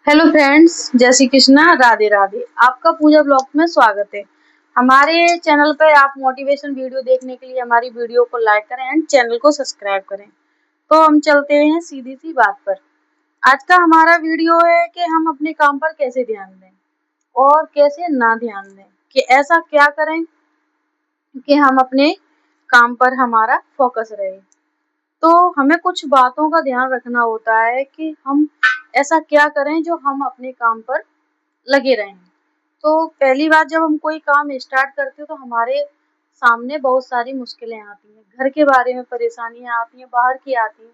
Hello friends, जय श्री कृष्णा, राधे राधे। आपका पूजा blog में स्वागत है। हमारे चैनल पर आप मोटिवेशन वीडियो देखने के लिए हमारी वीडियो को लाइक करें एंड चैनल को सब्सक्राइब करें। तो हम चलते हैं सीधी सी बात पर। आज का हमारा वीडियो है कि हम अपने काम पर कैसे ध्यान दें और कैसे ना ध्यान दें, कि ऐसा क्या करें कि हम अपने काम पर हमारा फोकस रहे। तो हमें कुछ बातों का ध्यान रखना होता है कि हम ऐसा क्या करें जो हम अपने काम पर लगे रहें। तो पहली बात, जब हम कोई काम स्टार्ट करते हैं तो हमारे सामने बहुत सारी मुश्किलें आती हैं। घर के बारे में परेशानियां आती हैं, बाहर की आती हैं,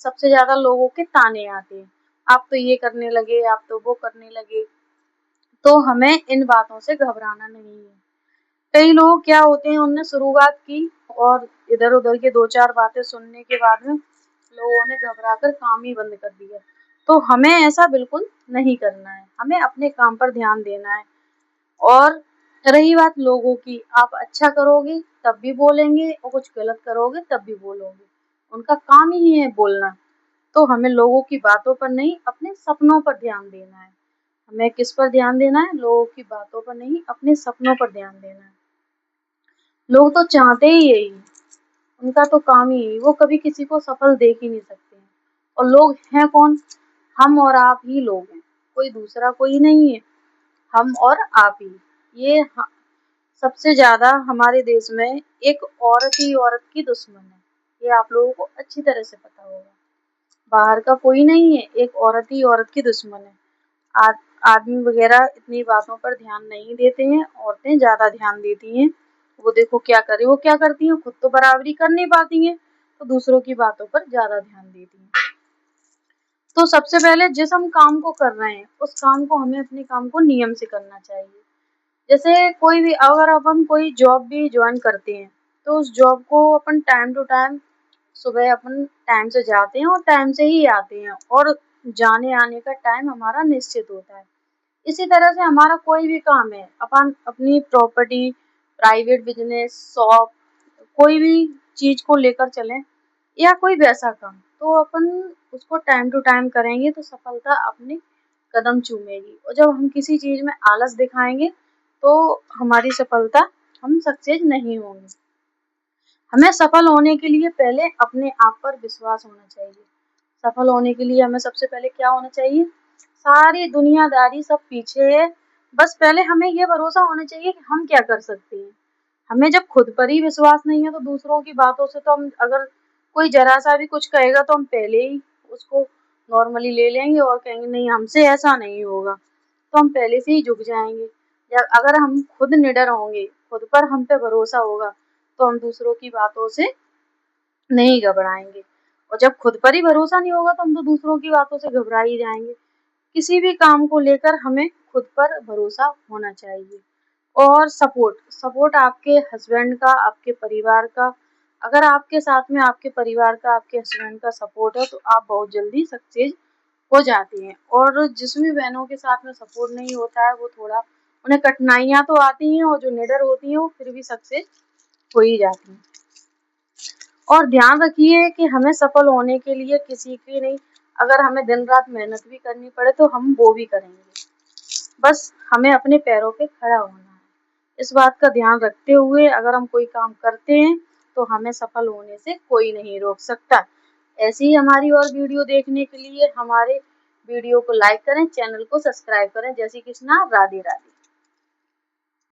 सबसे ज्यादा लोगों के ताने आते हैं, आप तो ये करने लगे, आप तो वो करने लगे। तो हमें इन बातों से घबराना नहीं है। कई लोग क्या होते हैं, उनने शुरुआत की और इधर उधर के दो चार बातें सुनने के बाद में लोगों ने घबरा कर काम ही बंद कर दिया। तो हमें ऐसा बिल्कुल नहीं करना है, हमें अपने काम पर ध्यान देना है। और रही बात लोगों की, आप अच्छा करोगे तब भी बोलेंगे और कुछ गलत करोगे तब भी बोलोगे, उनका काम ही है बोलना। तो हमें लोगों की बातों पर नहीं, अपने सपनों पर ध्यान देना है। हमें किस पर ध्यान देना है? लोगों की बातों पर नहीं, अपने सपनों पर ध्यान देना है। लोग तो चाहते ही यही, उनका तो काम ही यही, वो कभी किसी को सफल देख ही नहीं सकते हैं। और लोग हैं कौन? हम और आप ही लोग हैं, कोई दूसरा कोई नहीं है, हम और आप ही। ये सबसे ज्यादा हमारे देश में एक औरत ही औरत की दुश्मन है, ये आप लोगों को अच्छी तरह से पता होगा। बाहर का कोई नहीं है, एक औरत ही औरत की दुश्मन है। आदमी वगैरह इतनी बातों पर ध्यान नहीं देते हैं, औरतें ज्यादा ध्यान देती हैं। वो देखो क्या करे, वो क्या करती हैं, खुद तो बराबरी कर नहीं पाती हैं तो दूसरों की बातों पर ज्यादा ध्यान देती हैं। तो सबसे पहले जिस हम काम को कर रहे हैं उस काम को हमें, अपने काम को नियम से करना चाहिए। जैसे कोई भी, अगर अपन कोई जॉब भी ज्वाइन करते हैं तो उस जॉब को अपन टाइम टू टाइम, सुबह अपन टाइम से जाते हैं और टाइम से ही आते हैं, और जाने आने का टाइम हमारा निश्चित होता है। इसी तरह से हमारा कोई भी काम है, अपन अपनी प्रॉपर्टी, प्राइवेट बिजनेस, शॉप, कोई भी चीज को लेकर चलें या कोई भी ऐसा काम, तो अपन उसको टाइम टू टाइम करेंगे तो सफलता अपने कदम चूमेगी। और जब हम किसी चीज में आलस दिखाएंगे तो हमारी सफलता, हम सक्सेस नहीं होंगे। हमें सफल होने के लिए पहले अपने आप पर विश्वास होना चाहिए। सफल होने के लिए हमें सबसे पहले क्या होना चाहिए? सारी दुनियादारी सब पीछे है, बस पहले हमें ये भरोसा होना चाहिए कि हम क्या कर सकते हैं। हमें जब खुद पर ही विश्वास नहीं है तो दूसरों की बातों से तो हम, अगर कोई जरा सा भी कुछ कहेगा तो हम पहले ही उसको नॉर्मली ले लेंगे और कहेंगे नहीं, हमसे ऐसा नहीं होगा, तो हम पहले से ही झुक जाएंगे। या अगर हम खुद निडर होंगे, खुद पर हम पे भरोसा होगा, तो हम दूसरों की बातों से नहीं घबराएंगे। और जब खुद पर ही भरोसा नहीं होगा तो हम तो दूसरों की बातों से घबरा ही जाएंगे। किसी भी काम को लेकर हमें खुद पर भरोसा होना चाहिए। और सपोर्ट, सपोर्ट आपके हस्बैंड का, आपके परिवार का, अगर आपके साथ में आपके परिवार का, आपके हस्बैंड का सपोर्ट है तो आप बहुत जल्दी सक्सेस हो जाती हैं। और जिस भी बहनों के साथ में सपोर्ट नहीं होता है वो थोड़ा, उन्हें कठिनाइयां तो आती हैं, और जो निडर होती हैं वो फिर भी सक्सेस हो ही जाती हैं। और ध्यान रखिए कि हमें सफल होने के लिए किसी की नहीं, अगर हमें दिन रात मेहनत भी करनी पड़े तो हम वो भी करेंगे। बस हमें अपने पैरों पे खड़ा होना है। इस बात का ध्यान रखते हुए अगर हम कोई काम करते हैं तो हमें सफल होने से कोई नहीं रोक सकता। ऐसी ही हमारी और वीडियो देखने के लिए हमारे वीडियो को लाइक करें, चैनल को सब्सक्राइब करें। जय श्री कृष्णा, राधे राधे।